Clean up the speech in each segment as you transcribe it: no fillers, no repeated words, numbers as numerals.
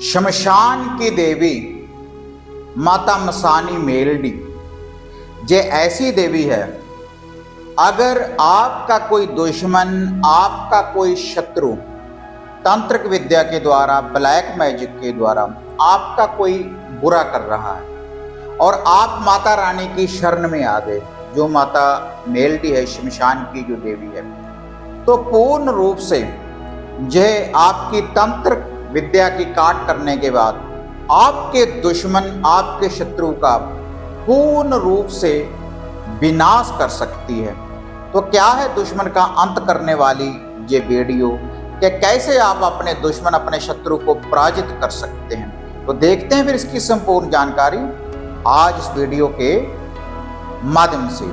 शमशान की देवी माता मसानी मेलडी जे ऐसी देवी है, अगर आपका कोई दुश्मन, आपका कोई शत्रु तांत्रिक विद्या के द्वारा, ब्लैक मैजिक के द्वारा आपका कोई बुरा कर रहा है और आप माता रानी की शरण में आ गए, जो माता मेलडी है, शमशान की जो देवी है, तो पूर्ण रूप से यह आपकी तंत्र विद्या की काट करने के बाद आपके दुश्मन, आपके शत्रु का पूर्ण रूप से विनाश कर सकती है। तो क्या है दुश्मन का अंत करने वाली ये वीडियो, कि कैसे आप अपने दुश्मन, अपने शत्रु को पराजित कर सकते हैं। तो देखते हैं फिर इसकी संपूर्ण जानकारी आज इस वीडियो के माध्यम से।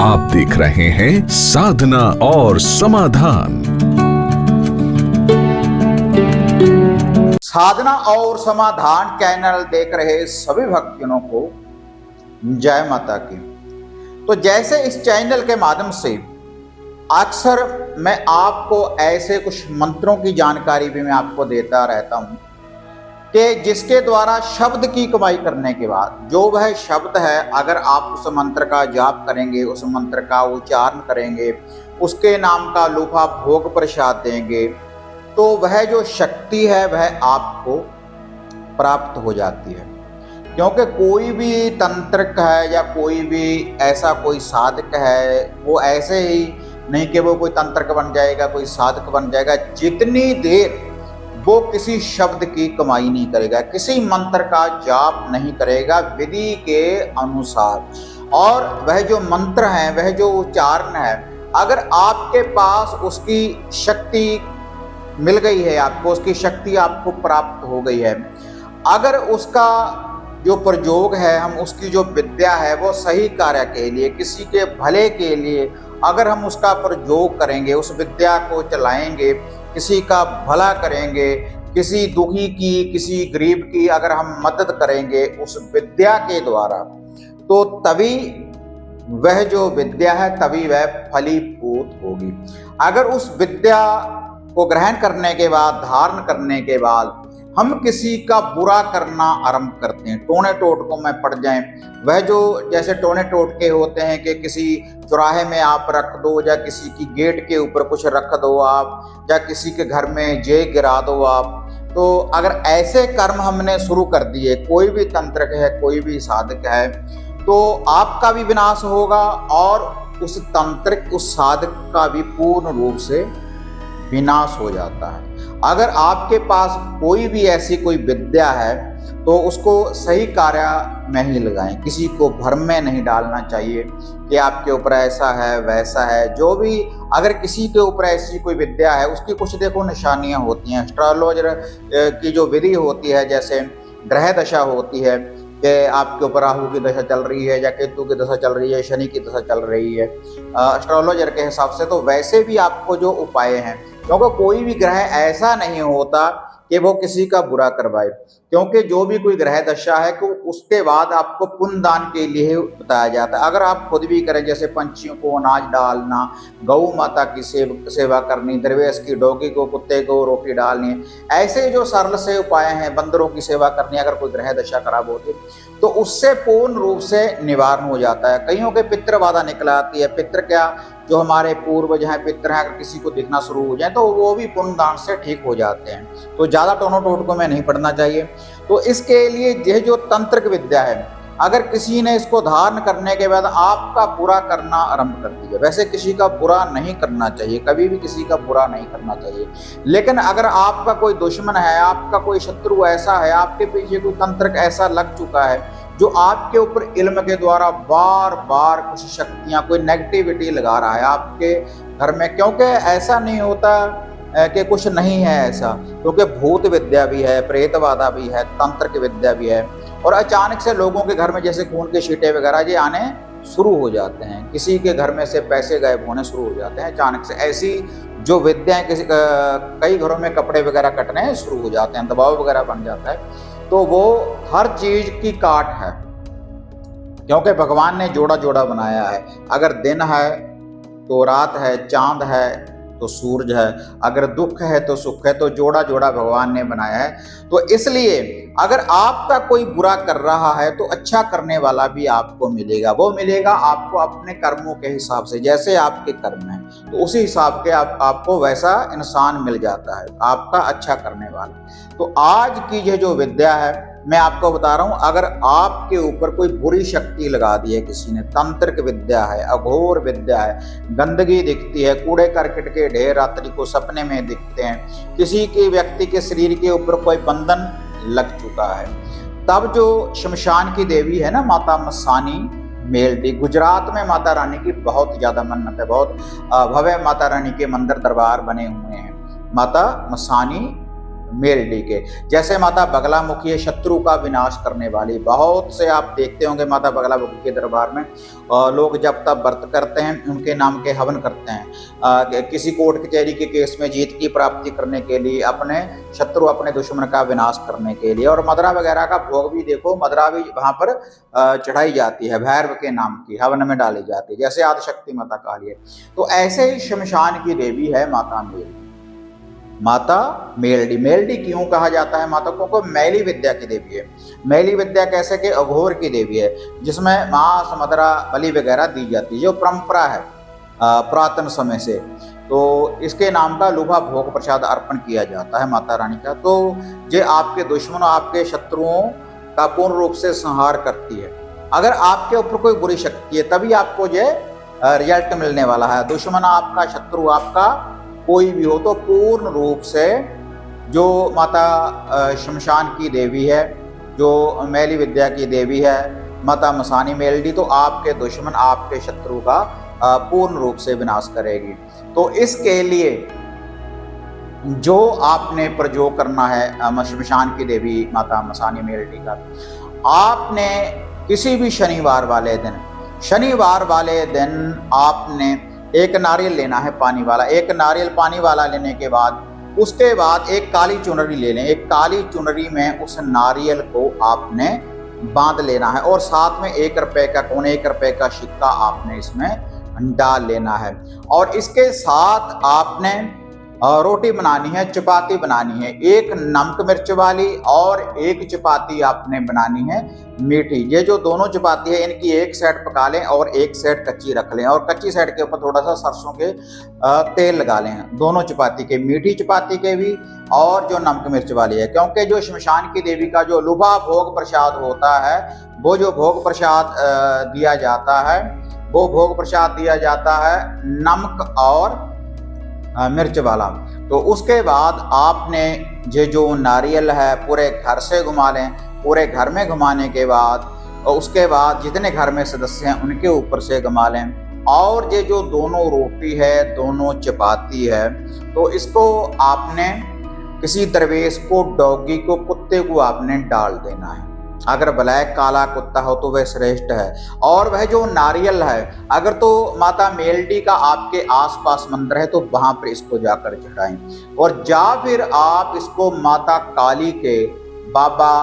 आप देख रहे हैं साधना और समाधान। साधना और समाधान चैनल देख रहे सभी भक्तजनों को जय माता की। तो जैसे इस चैनल के माध्यम से अक्सर मैं आपको ऐसे कुछ मंत्रों की जानकारी भी मैं आपको देता रहता हूं कि जिसके द्वारा शब्द की कमाई करने के बाद जो वह शब्द है, अगर आप उस मंत्र का जाप करेंगे, उस मंत्र का उच्चारण करेंगे, उसके नाम का लूफा भोग प्रसाद देंगे, तो वह जो शक्ति है वह आपको प्राप्त हो जाती है। क्योंकि कोई भी तंत्रक है या कोई भी ऐसा कोई साधक है, वो ऐसे ही नहीं कि वो कोई तंत्रक बन जाएगा, कोई साधक बन जाएगा, जितनी देर वो किसी शब्द की कमाई नहीं करेगा, किसी मंत्र का जाप नहीं करेगा विधि के अनुसार, और वह जो मंत्र है, वह जो उच्चारण है, अगर आपके पास उसकी शक्ति मिल गई है, आपको उसकी शक्ति आपको प्राप्त हो गई है, अगर उसका जो प्रयोग है, हम उसकी जो विद्या है वो सही कार्य के लिए, किसी के भले के लिए अगर हम उसका प्रयोग करेंगे, उस विद्या को चलाएंगे, किसी का भला करेंगे, किसी दुखी की, किसी गरीब की अगर हम मदद करेंगे उस विद्या के द्वारा, तो तभी वह जो विद्या है तभी वह फलीभूत होगी। अगर उस विद्या को ग्रहण करने के बाद, धारण करने के बाद हम किसी का बुरा करना आरंभ करते हैं, टोने टोटकों में पड़ जाएं, वह जो जैसे टोने टोटके होते हैं कि किसी चौराहे में आप रख दो, या किसी की गेट के ऊपर कुछ रख दो आप, या किसी के घर में जे गिरा दो आप, तो अगर ऐसे कर्म हमने शुरू कर दिए, कोई भी तंत्रक है, कोई भी साधक है, तो आपका भी विनाश होगा और उस तंत्रक, उस साधक का भी पूर्ण रूप से विनाश हो जाता है। अगर आपके पास कोई भी ऐसी कोई विद्या है तो उसको सही कार्य में ही लगाएं, किसी को भ्रम में नहीं डालना चाहिए कि आपके ऊपर ऐसा है वैसा है। जो भी अगर किसी के ऊपर ऐसी कोई विद्या है, उसकी कुछ देखो निशानियां होती हैं। एस्ट्रोलॉजर की जो विधि होती है, जैसे ग्रह दशा होती है कि आपके ऊपर राहु की दशा चल रही है, या केतु की दशा चल रही है, शनि की दशा चल रही है एस्ट्रोलॉजर के हिसाब से, तो वैसे भी आपको जो उपाय हैं, क्योंकि कोई भी ग्रह ऐसा नहीं होता कि वो किसी का बुरा करवाए, क्योंकि जो भी कोई ग्रह दशा है कि उसके बाद आपको पुण्य दान के लिए बताया जाता है। अगर आप खुद भी करें, जैसे पंछियों को अनाज डालना, गौ माता की सेवा करनी, दरवेश की डॉगी को, कुत्ते को रोटी डालनी, ऐसे जो सरल से उपाय हैं, बंदरों की सेवा करनी, अगर कोई ग्रह दशा खराब होती है तो उससे पूर्ण रूप से निवारण हो जाता है। कईयों के पितृ बाधा निकल आती है। पितृ क्या, जो हमारे पूर्वज हैं, पितृ हैं, अगर किसी को दिखना शुरू हो जाए तो वो भी पुण्य दान से ठीक हो जाते हैं। तो ज़्यादा टोनो टोटकों में नहीं पड़ना चाहिए। तो इसके लिए यह जो तंत्रिक विद्या है, अगर किसी ने इसको धारण करने के बाद आपका बुरा करना आरंभ कर दिया, वैसे किसी का बुरा नहीं करना चाहिए, कभी भी किसी का बुरा नहीं करना चाहिए, लेकिन अगर आपका कोई दुश्मन है, आपका कोई शत्रु ऐसा है, आपके पीछे कोई तंत्रक ऐसा लग चुका है जो आपके ऊपर इल्म के द्वारा बार बार कुछ शक्तियां, कोई नेगेटिविटी लगा रहा है आपके घर में, क्योंकि ऐसा नहीं होता कि कुछ नहीं है ऐसा, क्योंकि भूत विद्या भी है, प्रेत बाधा भी है, तंत्र की विद्या भी है, और अचानक से लोगों के घर में जैसे खून के छींटे वगैरह ये आने शुरू हो जाते हैं, किसी के घर में से पैसे गायब होने शुरू हो जाते हैं अचानक से। ऐसी जो विद्याएं कई घरों में कपड़े वगैरह कटने शुरू हो जाते हैं, दबाव वगैरह बन जाता है, तो वो हर चीज की काट है, क्योंकि भगवान ने जोड़ा जोड़ा बनाया है। अगर दिन है तो रात है, चांद है, तो सूरज है, अगर दुख है तो सुख है, तो जोड़ा जोड़ा भगवान ने बनाया है। तो इसलिए अगर आपका कोई बुरा कर रहा है तो अच्छा करने वाला भी आपको मिलेगा। वो मिलेगा आपको अपने कर्मों के हिसाब से, जैसे आपके कर्म हैं तो उसी हिसाब के आपको वैसा इंसान मिल जाता है, आपका अच्छा करने वाला। तो आज की ये जो विद्या है मैं आपको बता रहा हूं, अगर आपके ऊपर कोई बुरी शक्ति लगा दी है किसी ने, तांत्रिक विद्या है, अघोर विद्या है, गंदगी दिखती है, कूड़े करकट के ढेर रात्रि को सपने में दिखते हैं, किसी के व्यक्ति के शरीर के ऊपर कोई बंधन लग चुका है, तब जो शमशान की देवी है ना, माता मसानी मेलडी, गुजरात में माता रानी की बहुत ज्यादा मन्नत है, बहुत भव्य माता रानी के मंदिर दरबार बने हुए हैं माता मसानी मेलडी के। जैसे माता बगलामुखी है, शत्रु का विनाश करने वाली, बहुत से आप देखते होंगे माता बगलामुखी के दरबार में लोग जब तब व्रत करते हैं, उनके नाम के हवन करते हैं, किसी कोर्ट कचहरी के केस में जीत की प्राप्ति करने के लिए, अपने शत्रु अपने दुश्मन का विनाश करने के लिए। और मदरा वगैरह का भोग भी देखो, मदरा भी वहां पर चढ़ाई जाती है, भैरव के नाम की हवन में डाली जाती है, जैसे आदिशक्ति माता काली है। तो ऐसे ही शमशान की देवी है माता मेलडी। माता मेलडी, मेलडी क्यों कहा जाता है माता को? क्योंकि मैली विद्या की देवी है। मैली विद्या कैसे कि अघोर की देवी है, जिसमें मांस मदरा बलि वगैरह दी जाती है, जो परंपरा है पुरातन समय से। तो इसके नाम का लुभा भोग प्रसाद अर्पण किया जाता है माता रानी का। तो ये आपके दुश्मनों, आपके शत्रुओं का पूर्ण रूप से संहार करती है। अगर आपके ऊपर कोई बुरी शक्ति है तभी आपको ये रिजल्ट मिलने वाला है। दुश्मन आपका, शत्रु आपका कोई भी हो, तो पूर्ण रूप से जो माता शमशान की देवी है, जो मैली विद्या की देवी है माता मसानी मेलडी, तो आपके दुश्मन, आपके शत्रु का पूर्ण रूप से विनाश करेगी। तो इसके लिए जो आपने प्रयोग करना है शमशान की देवी माता मसानी मेलडी का, आपने किसी भी शनिवार वाले दिन आपने एक नारियल लेना है पानी वाला। एक नारियल पानी वाला लेने के बाद उसके बाद एक काली चुनरी ले लें। एक काली चुनरी में उस नारियल को आपने बांध लेना है और साथ में 1 रुपए का कोन, 1 रुपए का सिक्का आपने इसमें डाल लेना है। और इसके साथ आपने रोटी बनानी है, चपाती बनानी है, एक नमक मिर्च वाली और एक चपाती आपने बनानी है मीठी। ये जो दोनों चपाती है इनकी एक साइड पका लें और एक साइड कच्ची रख लें, और कच्ची साइड के ऊपर थोड़ा सा सरसों के तेल लगा लें, दोनों चपाती के, मीठी चपाती के भी और जो नमक मिर्च वाली है। क्योंकि जो शमशान की देवी का जो लुभा भोग प्रसाद होता है, वो जो भोग प्रसाद दिया जाता है, वो भोग प्रसाद दिया जाता है नमक और मिर्च वाला। तो उसके बाद आपने ये जो नारियल है पूरे घर से घुमा लें। पूरे घर में घुमाने के बाद उसके बाद जितने घर में सदस्य हैं उनके ऊपर से घुमा लें। और ये जो दोनों रोटी है, दोनों चपाती है, तो इसको आपने किसी दरवेश को, डॉगी को, कुत्ते को आपने डाल देना है। अगर ब्लैक काला कुत्ता हो तो वह श्रेष्ठ है। और वह जो नारियल है, अगर तो माता मेलडी का आपके आसपास मंदिर है तो वहां पर इसको जाकर चढ़ाएं, और या फिर आप इसको माता काली के, बाबा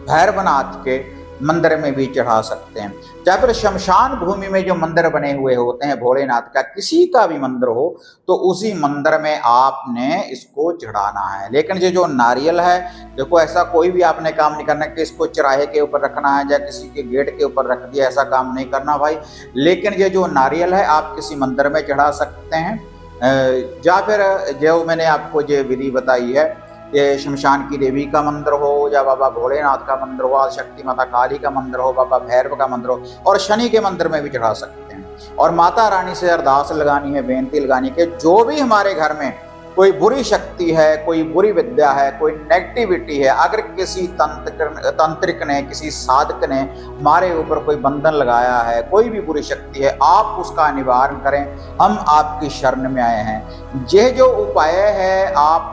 भैरवनाथ के मंदिर में भी चढ़ा सकते हैं। या फिर शमशान भूमि में जो मंदिर बने हुए होते हैं भोलेनाथ का, किसी का भी मंदिर हो, तो उसी मंदिर में आपने इसको चढ़ाना है। लेकिन ये जो नारियल है, देखो ऐसा कोई भी आपने काम नहीं करना कि इसको चराहे के ऊपर रखना है या किसी के गेट के ऊपर रख दिया, ऐसा काम नहीं करना भाई। लेकिन ये जो नारियल है आप किसी मंदिर में चढ़ा सकते हैं, या फिर जो मैंने आपको ये विधि बताई है, ये शमशान की देवी का मंदिर हो या बाबा भोलेनाथ का मंदिर हो, शक्ति माता काली का मंदिर हो, बाबा भैरव का मंदिर हो, और शनि के मंदिर में भी चढ़ा सकते हैं। और माता रानी से अरदास लगानी है, बेनती लगानी है, जो भी हमारे घर में कोई बुरी शक्ति है, कोई बुरी विद्या है, कोई नेगेटिविटी है, अगर किसी तंत्रिक ने, किसी साधक ने हमारे ऊपर कोई बंधन लगाया है, कोई भी बुरी शक्ति है, आप उसका निवारण करें। हम आपकी शरण में आए हैं। यह जो उपाय है आप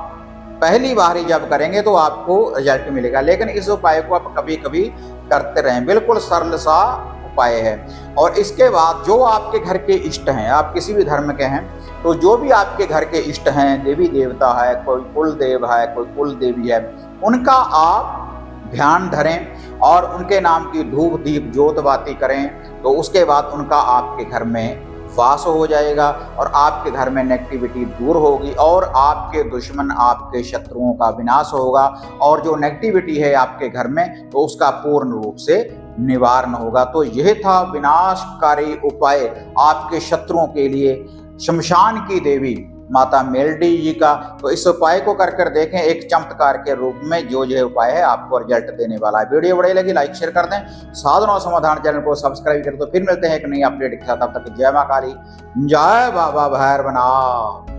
पहली बार ही जब करेंगे तो आपको रिजल्ट मिलेगा, लेकिन इस उपाय को आप कभी कभी करते रहें। बिल्कुल सरल सा उपाय है। और इसके बाद जो आपके घर के इष्ट हैं, आप किसी भी धर्म के हैं, तो जो भी आपके घर के इष्ट हैं, देवी देवता है, कोई कुल देव है, कोई कुल देवी है, उनका आप ध्यान धरें और उनके नाम की धूप दीप जोत बाती करें। तो उसके बाद उनका आपके घर में वास हो जाएगा और आपके घर में नेगेटिविटी दूर होगी और आपके दुश्मन, आपके शत्रुओं का विनाश होगा और जो नेगेटिविटी है आपके घर में तो उसका पूर्ण रूप से निवारण होगा। तो यह था विनाशकारी उपाय आपके शत्रुओं के लिए शमशान की देवी माता मेलडी जी का। तो इस उपाय को कर देखें, एक चमत्कार के रूप में जो उपाय है आपको रिजल्ट देने वाला है। वीडियो बढ़िया लगी लाइक शेयर कर दें, साधना और समाधान चैनल को सब्सक्राइब करें। तो फिर मिलते हैं एक नई अपडेट के साथ, तब तक जय मां काली, जय बाबा भैरवनाथ।